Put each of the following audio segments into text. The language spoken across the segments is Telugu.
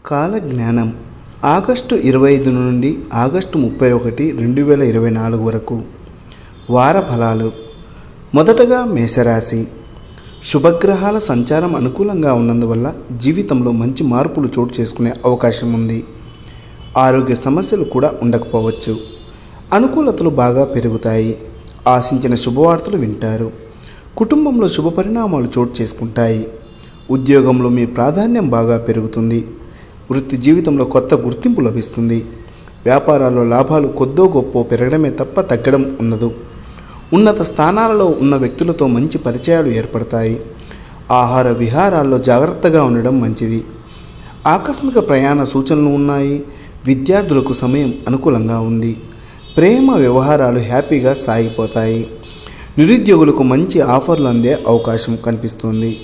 కాలజ్ఞానం ఆగస్టు 25 నుండి ఆగస్టు 31, 2024 వరకు వార ఫలాలు. మొదటగా మేషరాశి. శుభగ్రహాల సంచారం అనుకూలంగా ఉన్నందువల్ల జీవితంలో మంచి మార్పులు చోటు చేసుకునే అవకాశం ఉంది. ఆరోగ్య సమస్యలు కూడా ఉండకపోవచ్చు. అనుకూలతలు బాగా పెరుగుతాయి. ఆశించిన శుభవార్తలు వింటారు. కుటుంబంలో శుభ పరిణామాలు చోటు చేసుకుంటాయి. ఉద్యోగంలో మీ ప్రాధాన్యం బాగా పెరుగుతుంది. వృత్తి జీవితంలో కొత్త గుర్తింపు లభిస్తుంది. వ్యాపారాల్లో లాభాలు కొద్దో గొప్పో పెరగడమే తప్ప తగ్గడం ఉండదు. ఉన్నత స్థానాలలో ఉన్న వ్యక్తులతో మంచి పరిచయాలు ఏర్పడతాయి. ఆహార విహారాల్లో జాగ్రత్తగా ఉండడం మంచిది. ఆకస్మిక ప్రయాణ సూచనలు ఉన్నాయి. విద్యార్థులకు సమయం అనుకూలంగా ఉంది. ప్రేమ వ్యవహారాలు హ్యాపీగా సాగిపోతాయి. నిరుద్యోగులకు మంచి ఆఫర్లు అందే అవకాశం కనిపిస్తుంది.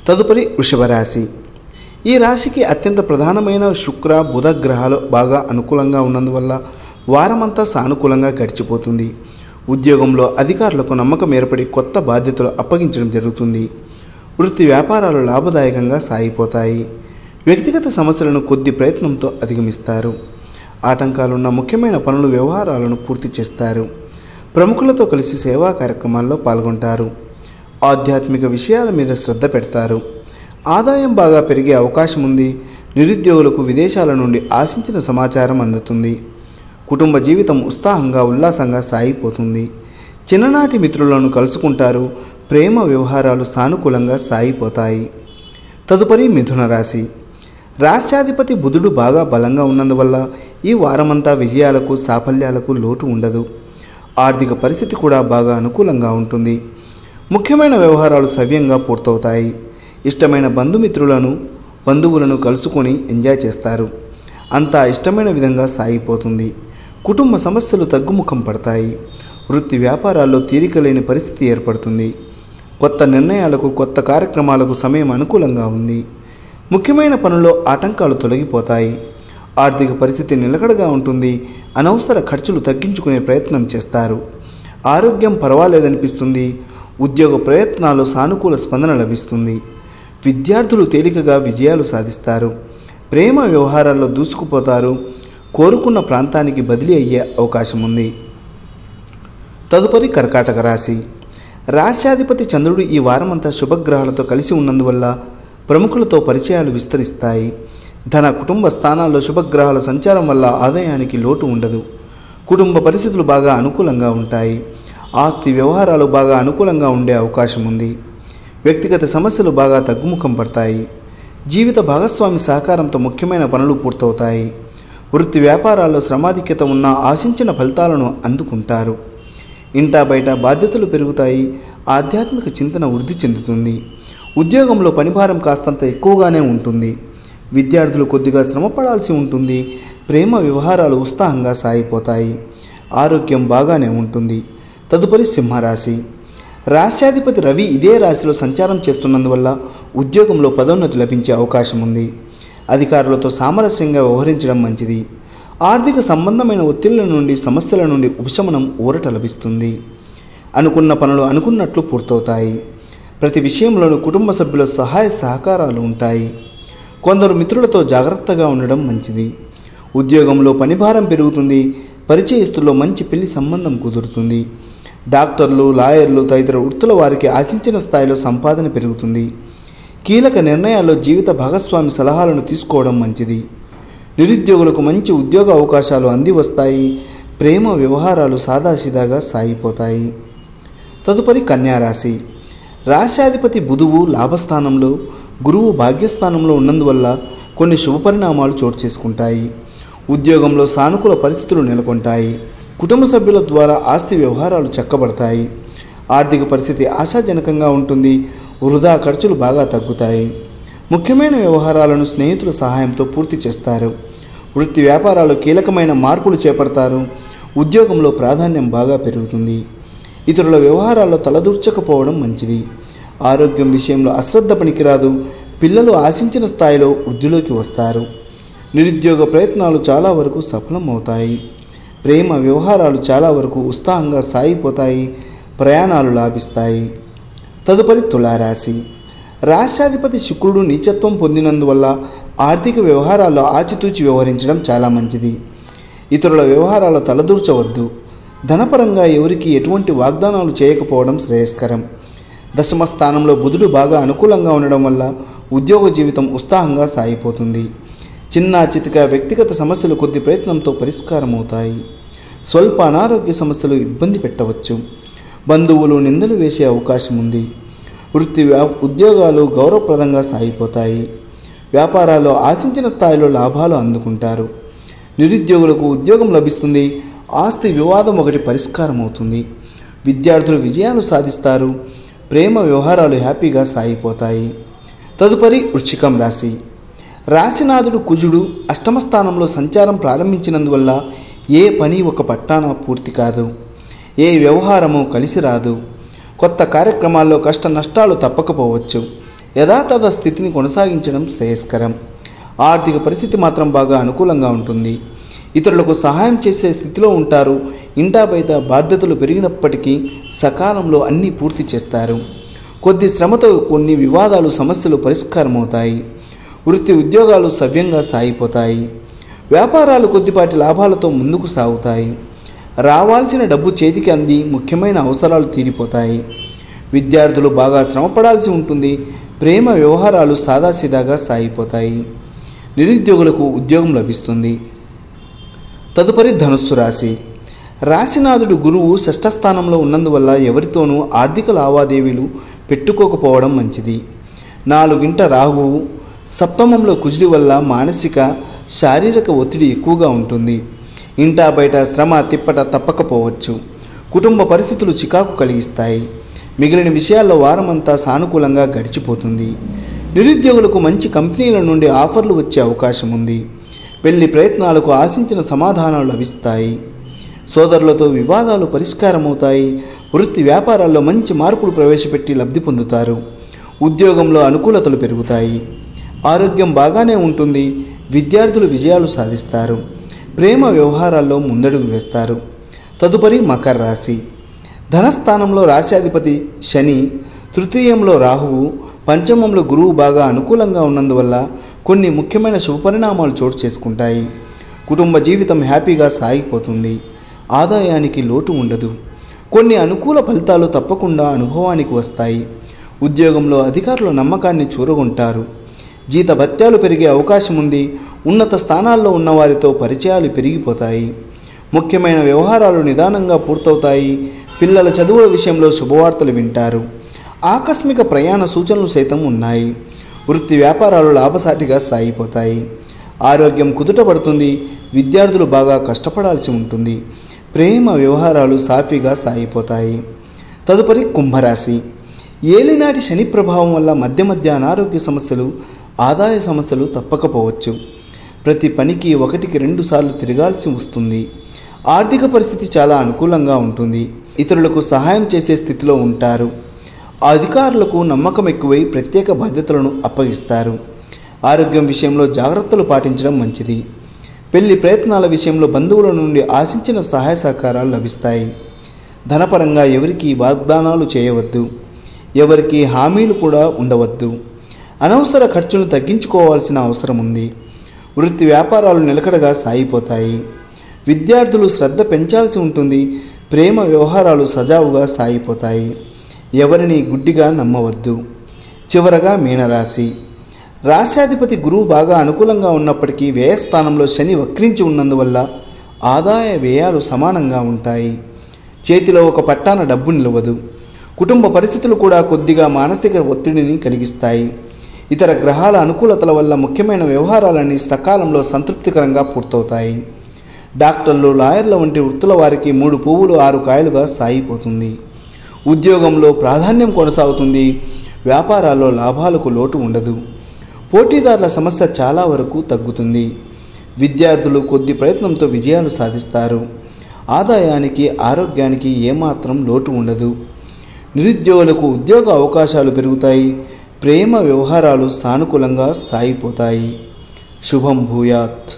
తదుపరి వృషభ రాశి. ఈ రాశికి అత్యంత ప్రధానమైన శుక్ర బుధ గ్రహాలు బాగా అనుకూలంగా ఉన్నందువల్ల వారమంతా సానుకూలంగా గడిచిపోతుంది. ఉద్యోగంలో అధికారులకు నమ్మకం ఏర్పడి కొత్త బాధ్యతలు అప్పగించడం జరుగుతుంది. వృత్తి వ్యాపారాలు లాభదాయకంగా సాగిపోతాయి. వ్యక్తిగత సమస్యలను కొద్ది ప్రయత్నంతో అధిగమిస్తారు. ఆటంకాలున్న ముఖ్యమైన పనులు వ్యవహారాలను పూర్తి చేస్తారు. ప్రముఖులతో కలిసి సేవా కార్యక్రమాల్లో పాల్గొంటారు. ఆధ్యాత్మిక విషయాల మీద శ్రద్ధ పెడతారు. ఆదాయం బాగా పెరిగే అవకాశం ఉంది. నిరుద్యోగులకు విదేశాల నుండి ఆశించిన సమాచారం అందుతుంది. కుటుంబ జీవితం ఉత్సాహంగా ఉల్లాసంగా సాగిపోతుంది. చిన్ననాటి మిత్రులను కలుసుకుంటారు. ప్రేమ వ్యవహారాలు సానుకూలంగా సాగిపోతాయి. తదుపరి మిథున రాశి. రాష్ట్రాధిపతి బుధుడు బాగా బలంగా ఉన్నందువల్ల ఈ వారమంతా విజయాలకు సాఫల్యాలకు లోటు ఉండదు. ఆర్థిక పరిస్థితి కూడా బాగా అనుకూలంగా ఉంటుంది. ముఖ్యమైన వ్యవహారాలు సవ్యంగా పూర్తవుతాయి. ఇష్టమైన బంధువులను కలుసుకొని ఎంజాయ్ చేస్తారు. అంతా ఇష్టమైన విధంగా సాగిపోతుంది. కుటుంబ సమస్యలు తగ్గుముఖం పడతాయి. వృత్తి వ్యాపారాల్లో తీరిక లేని పరిస్థితి ఏర్పడుతుంది. కొత్త నిర్ణయాలకు కొత్త కార్యక్రమాలకు సమయం అనుకూలంగా ఉంది. ముఖ్యమైన పనుల్లో ఆటంకాలు తొలగిపోతాయి. ఆర్థిక పరిస్థితి నిలకడగా ఉంటుంది. అనవసర ఖర్చులు తగ్గించుకునే ప్రయత్నం చేస్తారు. ఆరోగ్యం పర్వాలేదనిపిస్తుంది. ఉద్యోగ ప్రయత్నాల్లో సానుకూల స్పందన లభిస్తుంది. విద్యార్థులు తేలికగా విజయాలు సాధిస్తారు. ప్రేమ వ్యవహారాల్లో దూసుకుపోతారు. కోరుకున్న ప్రాంతానికి బదిలీ అయ్యే అవకాశం ఉంది. తదుపరి కర్కాటక రాశి. రాష్ట్రాధిపతి చంద్రుడు ఈ వారమంతా శుభగ్రహాలతో కలిసి ఉన్నందువల్ల ప్రముఖులతో పరిచయాలు విస్తరిస్తాయి. ధన కుటుంబ స్థానాల్లో శుభగ్రహాల సంచారం వల్ల ఆదాయానికి లోటు ఉండదు. కుటుంబ పరిస్థితులు బాగా అనుకూలంగా ఉంటాయి. ఆస్తి వ్యవహారాలు బాగా అనుకూలంగా ఉండే అవకాశం ఉంది. వ్యక్తిగత సమస్యలు బాగా తగ్గుముఖం పడతాయి. జీవిత భాగస్వామి సహకారంతో ముఖ్యమైన పనులు పూర్తవుతాయి. వృత్తి వ్యాపారాల్లో శ్రమాధిక్యత ఉన్న ఆశించిన ఫలితాలను అందుకుంటారు. ఇంటా బయట బాధ్యతలు పెరుగుతాయి. ఆధ్యాత్మిక చింతన వృద్ధి చెందుతుంది. ఉద్యోగంలో పనిభారం కాస్తంత ఎక్కువగానే ఉంటుంది. విద్యార్థులు కొద్దిగా శ్రమపడాల్సి ఉంటుంది. ప్రేమ వ్యవహారాలు ఉత్సాహంగా సాగిపోతాయి. ఆరోగ్యం బాగానే ఉంటుంది. తదుపరి సింహరాశి. రాష్ట్రాధిపతి రవి ఇదే రాశిలో సంచారం చేస్తున్నందువల్ల ఉద్యోగంలో పదోన్నతి లభించే అవకాశం ఉంది. అధికారులతో సామరస్యంగా వ్యవహరించడం మంచిది. ఆర్థిక సంబంధమైన ఒత్తిళ్ల నుండి సమస్యల నుండి ఉపశమనం ఊరట లభిస్తుంది. అనుకున్న పనులు అనుకున్నట్లు పూర్తవుతాయి. ప్రతి విషయంలోనూ కుటుంబ సభ్యుల సహాయ సహకారాలు ఉంటాయి. కొందరు మిత్రులతో జాగ్రత్తగా ఉండడం మంచిది. ఉద్యోగంలో పనిభారం పెరుగుతుంది. పరిచయస్తుల్లో మంచి పెళ్లి సంబంధం కుదురుతుంది. డాక్టర్లు, లాయర్లు తదితర వృత్తుల వారికి ఆశించిన స్థాయిలో సంపాదన పెరుగుతుంది. కీలక నిర్ణయాల్లో జీవిత భాగస్వామి సలహాలను తీసుకోవడం మంచిది. నిరుద్యోగులకు మంచి ఉద్యోగ అవకాశాలు అంది వస్తాయి. ప్రేమ వ్యవహారాలు సాదాసీదాగా సాగిపోతాయి. తదుపరి కన్యారాశి. రాష్ట్రాధిపతి బుధువు లాభస్థానంలో, గురువు భాగ్యస్థానంలో ఉన్నందువల్ల కొన్ని శుభ పరిణామాలు చోటు చేసుకుంటాయి. ఉద్యోగంలో సానుకూల పరిస్థితులు నెలకొంటాయి. కుటుంబ సభ్యుల ద్వారా ఆస్తి వ్యవహారాలు చక్కబడతాయి. ఆర్థిక పరిస్థితి ఆశాజనకంగా ఉంటుంది. వృధా ఖర్చులు బాగా తగ్గుతాయి. ముఖ్యమైన వ్యవహారాలను స్నేహితుల సహాయంతో పూర్తి చేస్తారు. వృత్తి వ్యాపారాలు కీలకమైన మార్పులు చేపడతారు. ఉద్యోగంలో ప్రాధాన్యం బాగా పెరుగుతుంది. ఇతరుల వ్యవహారాల్లో తలదూర్చకపోవడం మంచిది. ఆరోగ్యం విషయంలో అశ్రద్ధ పనికిరాదు. పిల్లలు ఆశించిన స్థాయిలో వృద్ధిలోకి వస్తారు. నిరుద్యోగ ప్రయత్నాలు చాలా వరకు సఫలం అవుతాయి. ప్రేమ వ్యవహారాలు చాలా వరకు ఉత్సాహంగా సాగిపోతాయి. ప్రయాణాలు లాభిస్తాయి. తదుపరి తులారాశి. రాష్ట్రాధిపతి శుక్రుడు నీచత్వం పొందినందువల్ల ఆర్థిక వ్యవహారాల్లో ఆచితూచి వ్యవహరించడం చాలా మంచిది. ఇతరుల వ్యవహారాల్లో తలదూర్చవద్దు. ధనపరంగా ఎవరికి ఎటువంటి వాగ్దానాలు చేయకపోవడం శ్రేయస్కరం. దశమ స్థానంలో బుధుడు బాగా అనుకూలంగా ఉండడం వల్ల ఉద్యోగ జీవితం ఉత్సాహంగా సాగిపోతుంది. చిన్న చితిక వ్యక్తిగత సమస్యలు కొద్ది ప్రయత్నంతో పరిష్కారం అవుతాయి. స్వల్ప అనారోగ్య సమస్యలు ఇబ్బంది పెట్టవచ్చు. బంధువులు నిందలు వేసే అవకాశం ఉంది. ఉద్యోగాలు గౌరవప్రదంగా సాగిపోతాయి. వ్యాపారాల్లో ఆశించిన స్థాయిలో లాభాలు అందుకుంటారు. నిరుద్యోగులకు ఉద్యోగం లభిస్తుంది. ఆస్తి వివాదం ఒకటి పరిష్కారం అవుతుంది. విద్యార్థులు విజయాలు సాధిస్తారు. ప్రేమ వ్యవహారాలు హ్యాపీగా సాగిపోతాయి. తదుపరి వృశ్చికం రాశి. రాశినాథుడు కుజుడు అష్టమ స్థానంలో సంచారం ప్రారంభించినందువల్ల ఏ పని ఒక పట్టాన పూర్తి కాదు. ఏ వ్యవహారము కలిసి రాదు. కొత్త కార్యక్రమాల్లో కష్ట నష్టాలు తప్పకపోవచ్చు. యథాతథ స్థితిని కొనసాగించడం శ్రేయస్కరం. ఆర్థిక పరిస్థితి మాత్రం బాగా అనుకూలంగా ఉంటుంది. ఇతరులకు సహాయం చేసే స్థితిలో ఉంటారు. ఇంటా బయట బాధ్యతలు పెరిగినప్పటికీ సకాలంలో అన్నీ పూర్తి చేస్తారు. కొద్ది శ్రమతో కొన్ని వివాదాలు సమస్యలు పరిష్కారమవుతాయి. వృత్తి ఉద్యోగాలు సవ్యంగా సాగిపోతాయి. వ్యాపారాలు కొద్దిపాటి లాభాలతో ముందుకు సాగుతాయి. రావాల్సిన డబ్బు చేతికి అంది ముఖ్యమైన అవసరాలు తీరిపోతాయి. విద్యార్థులు బాగా శ్రమపడాల్సి ఉంటుంది. ప్రేమ వ్యవహారాలు సాదాసీదాగా సాగిపోతాయి. నిరుద్యోగులకు ఉద్యోగం లభిస్తుంది. తదుపరి ధనుస్సు రాశి. రాశినాథుడు గురువు షష్ఠస్థానంలో ఉన్నందువల్ల ఎవరితోనూ ఆర్థిక లావాదేవీలు పెట్టుకోకపోవడం మంచిది. 4 రాహువు సప్తమంలో కుజుడి వల్ల మానసిక శారీరక ఒత్తిడి ఎక్కువగా ఉంటుంది. ఇంటా బయట శ్రమ తిప్పట తప్పకపోవచ్చు. కుటుంబ పరిస్థితులు చికాకు కలిగిస్తాయి. మిగిలిన విషయాల్లో వారమంతా సానుకూలంగా గడిచిపోతుంది. నిరుద్యోగులకు మంచి కంపెనీల నుండి ఆఫర్లు వచ్చే అవకాశం ఉంది. పెళ్లి ప్రయత్నాలకు ఆశించిన సమాధానాలు లభిస్తాయి. సోదరులతో వివాదాలు పరిష్కారమవుతాయి. వృత్తి వ్యాపారాల్లో మంచి మార్పులు ప్రవేశపెట్టి లబ్ధి పొందుతారు. ఉద్యోగంలో అనుకూలతలు పెరుగుతాయి. ఆరోగ్యం బాగానే ఉంటుంది. విద్యార్థులు విజయాలు సాధిస్తారు. ప్రేమ వ్యవహారాల్లో ముందడుగు వేస్తారు. తదుపరి మకర రాశి. ధనస్థానంలో రాశ్యాధిపతి శని, తృతీయంలో రాహువు, పంచమంలో గురువు బాగా అనుకూలంగా ఉన్నందువల్ల కొన్ని ముఖ్యమైన శుభపరిణామాలు చోటు చేసుకుంటాయి. కుటుంబ జీవితం హ్యాపీగా సాగిపోతుంది. ఆదాయానికి లోటు ఉండదు. కొన్ని అనుకూల ఫలితాలు తప్పకుండా అనుభవానికి వస్తాయి. ఉద్యోగంలో అధికారుల నమ్మకాన్ని చూరగొంటారు. జీతభత్యాలు పెరిగే అవకాశం ఉంది. ఉన్నత స్థానాల్లో ఉన్నవారితో పరిచయాలు పెరిగిపోతాయి. ముఖ్యమైన వ్యవహారాలు నిదానంగా పూర్తవుతాయి. పిల్లల చదువుల విషయంలో శుభవార్తలు వింటారు. ఆకస్మిక ప్రయాణ సూచనలు సైతం ఉన్నాయి. వృత్తి వ్యాపారాలు లాభసాటిగా సాగిపోతాయి. ఆరోగ్యం కుదుటపడుతుంది. విద్యార్థులు బాగా కష్టపడాల్సి ఉంటుంది. ప్రేమ వ్యవహారాలు సాఫీగా సాగిపోతాయి. తదుపరి కుంభరాశి. ఏలినాటి శని ప్రభావం వల్ల మధ్య మధ్య అనారోగ్య సమస్యలు, ఆదాయ సమస్యలు తప్పకపోవచ్చు. ప్రతి పనికి 1-2 సార్లు తిరగాల్సి వస్తుంది. ఆర్థిక పరిస్థితి చాలా అనుకూలంగా ఉంటుంది. ఇతరులకు సహాయం చేసే స్థితిలో ఉంటారు. అధికారులకు నమ్మకం ఎక్కువై ప్రత్యేక బాధ్యతలను అప్పగిస్తారు. ఆరోగ్యం విషయంలో జాగ్రత్తలు పాటించడం మంచిది. పెళ్లి ప్రయత్నాల విషయంలో బంధువుల నుండి ఆశించిన సహాయ సహకారాలు లభిస్తాయి. ధనపరంగా ఎవరికీ వాగ్దానాలు చేయవద్దు. ఎవరికి హామీలు కూడా ఉండవద్దు. అనవసర ఖర్చును తగ్గించుకోవాల్సిన అవసరం ఉంది. వృత్తి వ్యాపారాలు నిలకడగా సాగిపోతాయి. విద్యార్థులు శ్రద్ధ పెంచాల్సి ఉంటుంది. ప్రేమ వ్యవహారాలు సజావుగా సాగిపోతాయి. ఎవరిని గుడ్డిగా నమ్మవద్దు. చివరగా మీనరాశి. రాశ్యాధిపతి గురువు బాగా అనుకూలంగా ఉన్నప్పటికీ వ్యయస్థానంలో శని వక్రించి ఉన్నందువల్ల ఆదాయ వ్యయాలు సమానంగా ఉంటాయి. చేతిలో ఒక పట్టాన డబ్బు నిలవదు. కుటుంబ పరిస్థితులు కూడా కొద్దిగా మానసిక ఒత్తిడిని కలిగిస్తాయి. ఇతర గ్రహాల అనుకూలతల వల్ల ముఖ్యమైన వ్యవహారాలన్నీ సకాలంలో సంతృప్తికరంగా పూర్తవుతాయి. డాక్టర్లు, లాయర్ల వంటి వృత్తుల వారికి 3 పువ్వులు 6 కాయలుగా సాగిపోతుంది. ఉద్యోగంలో ప్రాధాన్యం కొనసాగుతుంది. వ్యాపారాల్లో లాభాలకు లోటు ఉండదు. పోటీదారుల సమస్య చాలా వరకు తగ్గుతుంది. విద్యార్థులు కొద్ది ప్రయత్నంతో విజయాలు సాధిస్తారు. ఆదాయానికి, ఆరోగ్యానికి ఏమాత్రం లోటు ఉండదు. నిరుద్యోగులకు ఉద్యోగ అవకాశాలు పెరుగుతాయి. ప్రేమ వ్యవహారాలు సానుకూలంగా సాగిపోతాయి. శుభం భూయాత్.